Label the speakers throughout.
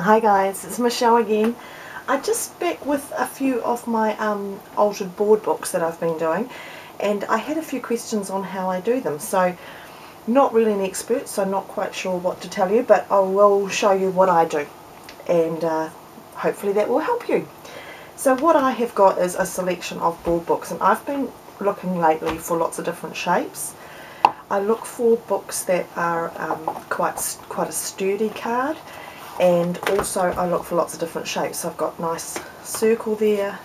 Speaker 1: Hi guys, it's Michelle again. I'm just back with a few of my altered board books that I've been doing, and I had a few questions on how I do them. So not really an expert, so not quite sure what to tell you, but I will show you what I do, and hopefully that will help you. So what I have got is a selection of board books, and I've been looking lately for lots of different shapes. I look for books that are quite a sturdy card, and also I look for lots of different shapes. So I've got nice circle there.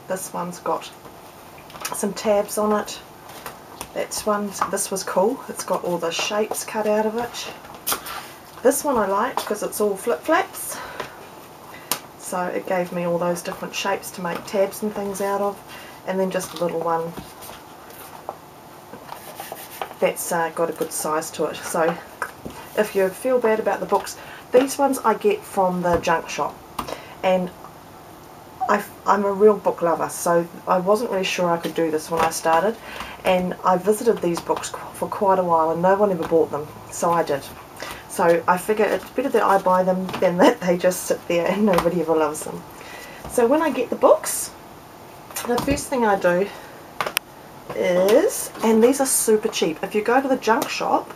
Speaker 1: This one's got some tabs on it. This was cool. It's got all the shapes cut out of it. This one I liked because it's all flip-flaps. So it gave me all those different shapes to make tabs and things out of. And then just a little one that's got a good size to it. So if you feel bad about the books, these ones I get from the junk shop, and I'm a real book lover, so I wasn't really sure I could do this when I started, and I visited these books for quite a while and no one ever bought them, so I did. So I figure it's better that I buy them than that they just sit there and nobody ever loves them. So when I get the books, the first thing I do is, and these are super cheap, if you go to the junk shop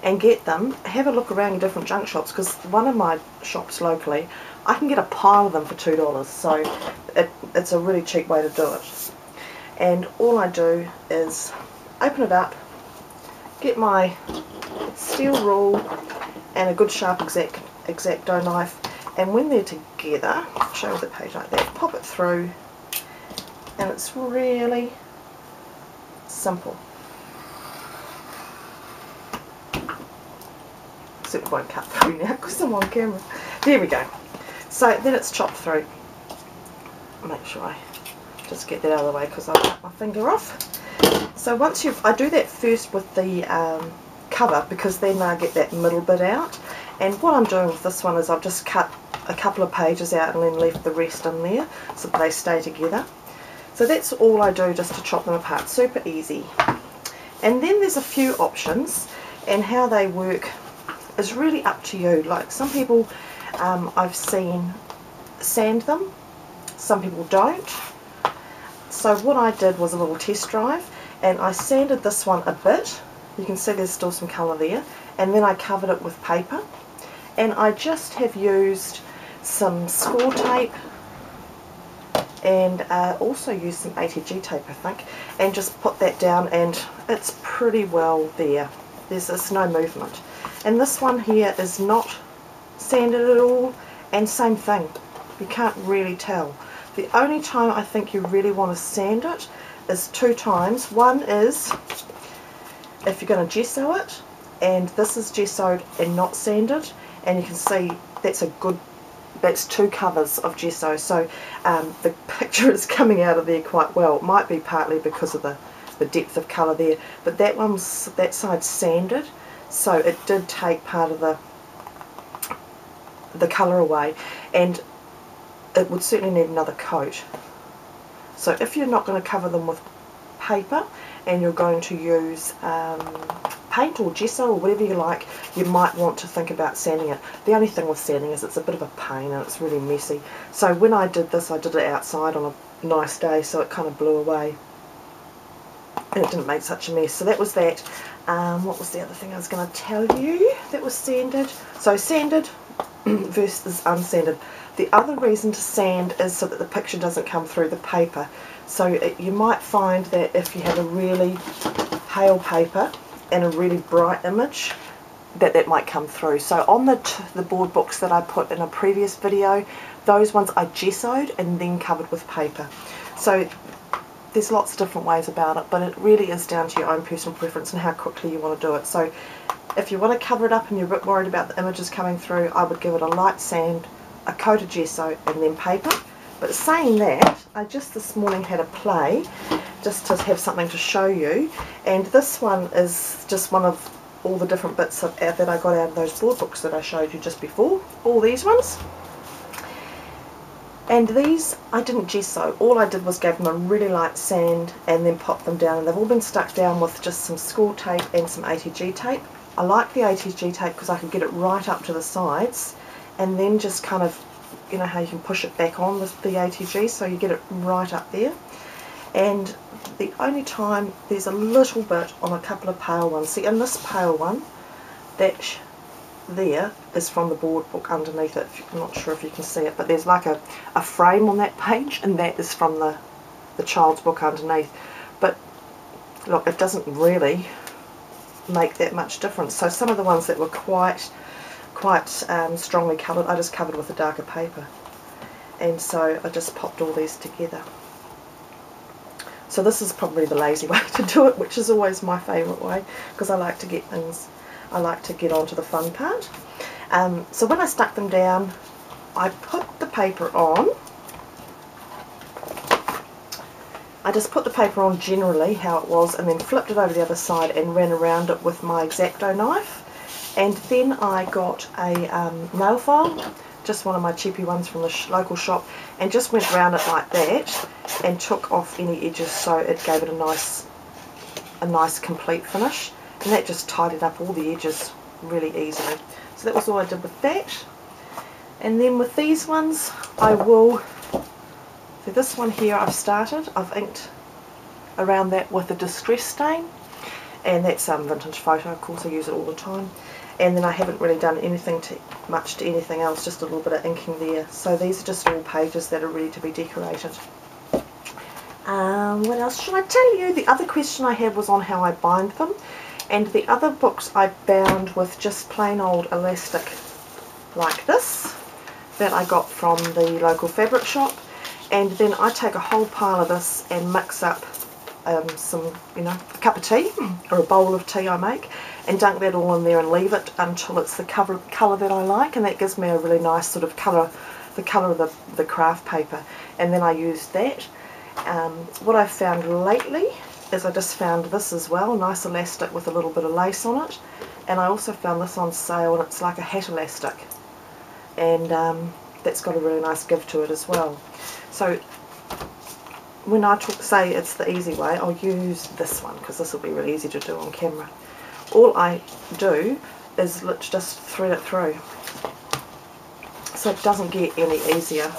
Speaker 1: and get them, have a look around in different junk shops, because one of my shops locally, I can get a pile of them for $2, so it's a really cheap way to do it. And all I do is open it up, get my steel rule and a good sharp X-Acto knife, and when they're together, show the page like that, pop it through, and it's really simple. Except it won't cut through now because I'm on camera. There we go. So then it's chopped through. Make sure I just get that out of the way because I'll cut my finger off. So once I do that first with the cover, because then I get that middle bit out. And what I'm doing with this one is I've just cut a couple of pages out and then left the rest in there so that they stay together. So that's all I do, just to chop them apart. Super easy. And then there's a few options, and how they work is really up to you. Like some people I've seen sand them, some people don't. So what I did was a little test drive, and I sanded this one a bit. You can see there's still some colour there, and then I covered it with paper, and I just have used some score tape and also used some ATG tape, I think, and just put that down, and it's pretty well there. There's no movement. And this one here is not sanded at all, and same thing, you can't really tell. The only time I think you really want to sand it is two times. One is if you're going to gesso it, and this is gessoed and not sanded, and you can see that's two covers of gesso, so the picture is coming out of there quite well. It might be partly because of the depth of colour there, but that side's sanded, so it did take part of the colour away, and it would certainly need another coat. So if you're not going to cover them with paper and you're going to use paint or gesso or whatever you like, you might want to think about sanding it. The only thing with sanding is it's a bit of a pain and it's really messy. So when I did this, I did it outside on a nice day, so it kind of blew away and it didn't make such a mess. So that was that. What was the other thing I was going to tell you that was sanded? So sanded versus unsanded. The other reason to sand is so that the picture doesn't come through the paper. So you might find that if you have a really pale paper and a really bright image, that might come through. So on the board books that I put in a previous video, those ones I gessoed and then covered with paper. So there's lots of different ways about it, but it really is down to your own personal preference and how quickly you want to do it. So if you want to cover it up and you're a bit worried about the images coming through, I would give it a light sand, a coat of gesso, and then paper. But saying that, I just this morning had a play just to have something to show you, and this one is just one of all the different bits that I got out of those board books that I showed you just before, all these ones. And these I didn't gesso, all I did was gave them a really light sand and then popped them down, and they've all been stuck down with just some score tape and some ATG tape. I like the ATG tape because I could get it right up to the sides and then just kind of, you know how you can push it back on with the ATG, so you get it right up there. And the only time there's a little bit on a couple of pale ones. See, in this pale one, that there is from the board book underneath it. I'm not sure if you can see it, but there's like a frame on that page, and that is from the child's book underneath. But look, it doesn't really make that much difference. So some of the ones that were quite strongly coloured, I just covered with a darker paper, and so I just popped all these together. So this is probably the lazy way to do it, which is always my favourite way, because I like to get onto the fun part. So when I stuck them down, I put the paper on. I just put the paper on generally how it was, and then flipped it over the other side and ran around it with my X-Acto knife. And then I got a nail file, just one of my cheapy ones from the local shop, and just went around it like that and took off any edges, so it gave it a nice complete finish, and that just tidied up all the edges really easily. So that was all I did with that. And then with these ones, I will, so this one here I've inked around that with a distress stain, and that's vintage photo, of course I use it all the time. And then I haven't really done much to anything else, just a little bit of inking there. So these are just all pages that are ready to be decorated. What else should I tell you? The other question I had was on how I bind them. And the other books I bound with just plain old elastic like this that I got from the local fabric shop. And then I take a whole pile of this and mix up some, a cup of tea or a bowl of tea I make, and dunk that all in there and leave it until it's the colour that I like, and that gives me a really nice sort of colour, the colour of the craft paper. And then I use that. What I've found lately is I just found this as well, nice elastic with a little bit of lace on it, and I also found this on sale, and it's like a hat elastic, and that's got a really nice give to it as well. So when I say it's the easy way, I'll use this one because this will be really easy to do on camera. All I do is just thread it through, so it doesn't get any easier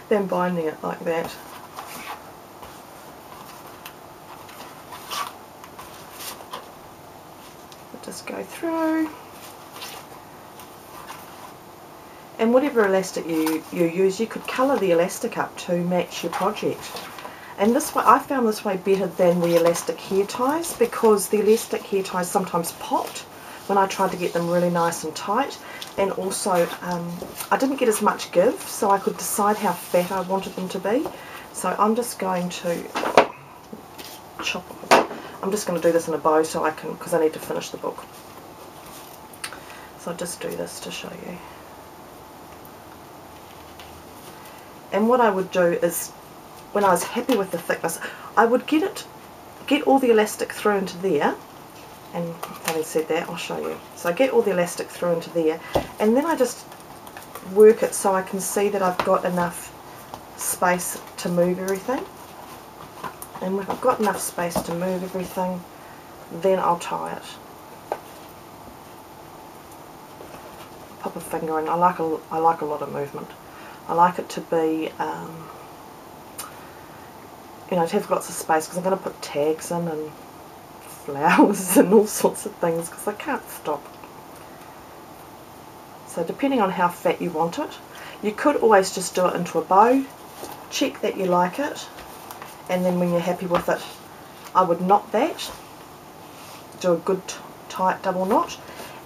Speaker 1: than binding it like that. Just go through, and whatever elastic you use, you could colour the elastic up to match your project. And this way, I found this way better than the elastic hair ties, because the elastic hair ties sometimes popped when I tried to get them really nice and tight, and also I didn't get as much give, so I could decide how fat I wanted them to be. So I'm just going to I'm just going to do this in a bow so I can, because I need to finish the book. So I'll just do this to show you. And what I would do is, when I was happy with the thickness, I would get all the elastic through into there, and having said that, I'll show you. So I get all the elastic through into there, and then I just work it so I can see that I've got enough space to move everything. And when I've got enough space to move everything, then I'll tie it. Pop a finger in. I like a lot of movement. I like it to be, to have lots of space, because I'm going to put tags in and flowers and all sorts of things, because I can't stop. So depending on how fat you want it, you could always just do it into a bow, check that you like it, and then when you're happy with it, I would knot that, do a good tight double knot,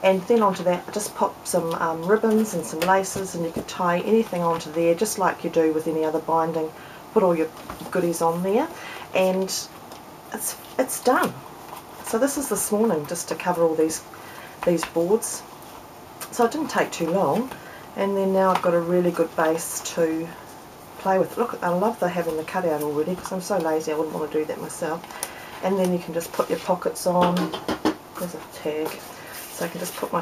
Speaker 1: and then onto that I just pop some ribbons and some laces, and you could tie anything onto there just like you do with any other binding. Put all your goodies on there, and it's done. So this is this morning, just to cover all these boards. So it didn't take too long, and then now I've got a really good base to play with. Look, I love having the cutout already, because I'm so lazy I wouldn't want to do that myself. And then you can just put your pockets on. There's a tag, so I can just tuck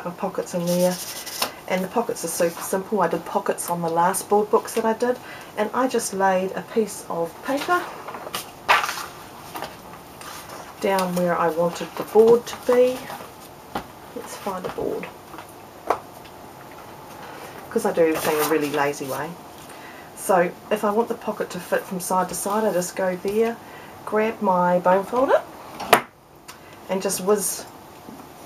Speaker 1: my pockets in there. And the pockets are super simple. I did pockets on the last board books that I did, and I just laid a piece of paper down where I wanted the board to be. Let's find a board, because I do everything a really lazy way. So if I want the pocket to fit from side to side, I just go there, grab my bone folder and just whiz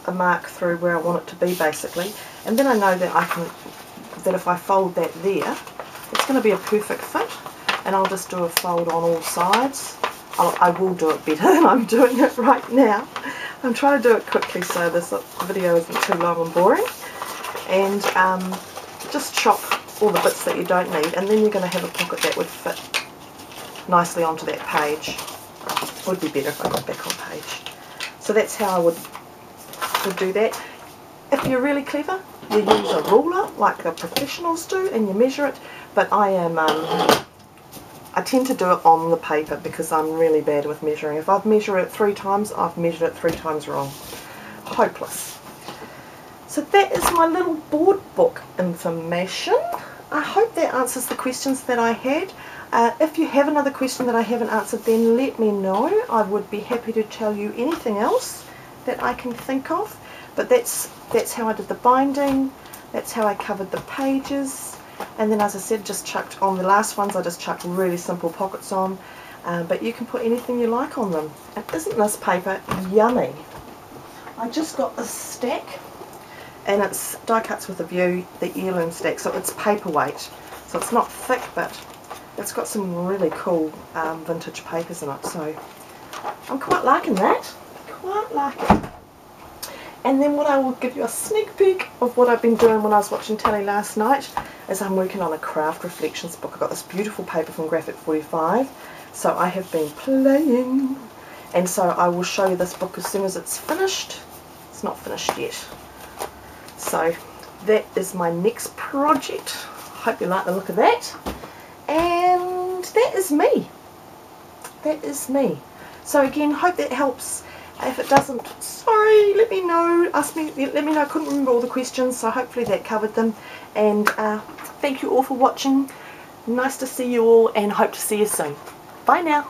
Speaker 1: a mark through where I want it to be basically, and then I know that that if I fold that there, it's going to be a perfect fit, and I'll just do a fold on all sides. I will do it better than I'm doing it right now. I'm trying to do it quickly so this video isn't too long and boring, and just chop all the bits that you don't need, and then you're going to have a pocket that would fit nicely onto that page. It would be better if I got back on page. So that's how I would do that. If you're really clever, you use a ruler like the professionals do and you measure it, but I tend to do it on the paper because I'm really bad with measuring. If I've measured it 3 times, I've measured it 3 times wrong. Hopeless. So that is my little board book information. I hope that answers the questions that I had. If you have another question that I haven't answered, then let me know. I would be happy to tell you anything else that I can think of. But that's how I did the binding, that's how I covered the pages, and then as I said, just chucked on the last ones, I just chucked really simple pockets on, but you can put anything you like on them. And isn't this paper yummy? I just got this stack, and it's die cuts with a view, the heirloom stack, so it's paperweight, so it's not thick, but it's got some really cool vintage papers in it, so I'm quite liking that, quite liking. And then what I will give you a sneak peek of what I've been doing when I was watching telly last night is I'm working on a craft reflections book. I've got this beautiful paper from Graphic 45, so I have been playing, and so I will show you this book as soon as it's finished. It's not finished yet. So that is my next project. Hope you like the look of that. And that is me. That is me. So again, hope that helps. If it doesn't, sorry, let me know, let me know. I couldn't remember all the questions, so hopefully that covered them. And thank you all for watching. Nice to see you all, and hope to see you soon. Bye now.